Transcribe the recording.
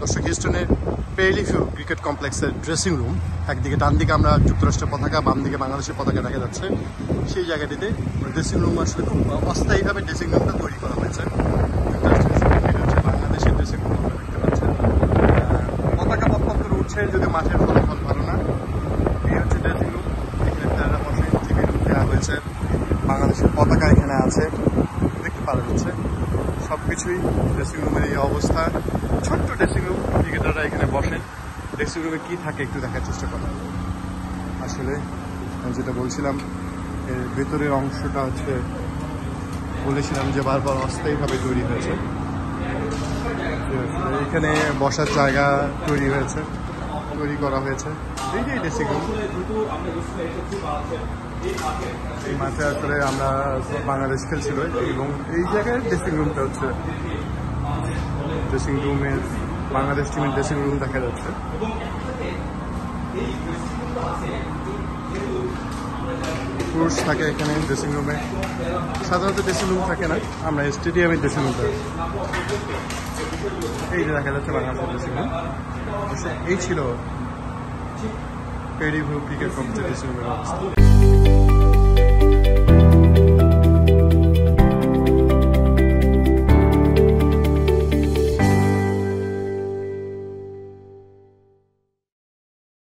দর্শক হিউস্টনের পেরিলিভিউ ক্রিকেট কমপ্লেক্সের dressing room. একদিকে ডান দিকে আমরা যুক্তরাষ্ট্রের পতাকা, বাম দিকে বাংলাদেশের পতাকা দেখা যাচ্ছে। সেই জায়গাটিতে ড্রেসিং রুম আসলে খুব অস্থায়ীভাবে ড্রেসিং রুমটা তৈরি করা হয়েছে। বাংলাদেশের ড্রেসিং রুম আমরা দেখতে পাচ্ছেন। পতাকা পক্ষে উঠছে, যদি মাঠের ফলাফল ভালো না। এই হচ্ছে ড্রেসিং রুম, এখানে প্লেয়াররা বসে, টিভি রুম দেওয়া হয়েছে, বাংলাদেশের পতাকা এখানে আছে, দেখতে পাওয়া যাচ্ছে। সব কিছুই ড্রেসিং রুমের এই অবস্থা। ছোট্ট ড্রেসিং রুম, ক্রিকেটাররা এখানে বসেন। ড্রেসিং রুমে কী থাকে একটু দেখার চেষ্টা করেন। আসলে যেটা বলছিলাম, এর ভেতরের অংশটা হচ্ছে বলেছিলাম যে বারবার অস্থায়ীভাবে তৈরি হয়েছে। এখানে বসার জায়গা তৈরি করা হয়েছে। এই যে ড্রেসিং রুম, এই মাঠে আসলে আমরা বাংলাদেশ খেলছিল এবং এই জায়গায় ড্রেসিং রুমটা হচ্ছে ড্রেসিং রুমের বাংলাদেশ টিমের ড্রেসিং রুম দেখা যাচ্ছে। পুরুষ থাকে এখানে ড্রেসিং রুমে, সাধারণত ড্রেসিং রুম থাকে না, আমরা স্টেডিয়ামের ড্রেসিং রুমটা এই যে দেখা যাচ্ছে বাংলাদেশের ড্রেসিং রুম। এই ছিল পেরিলিভিউ ক্রিকেট কমপ্লেক্সের ড্রেসিং রুমের অবস্থা।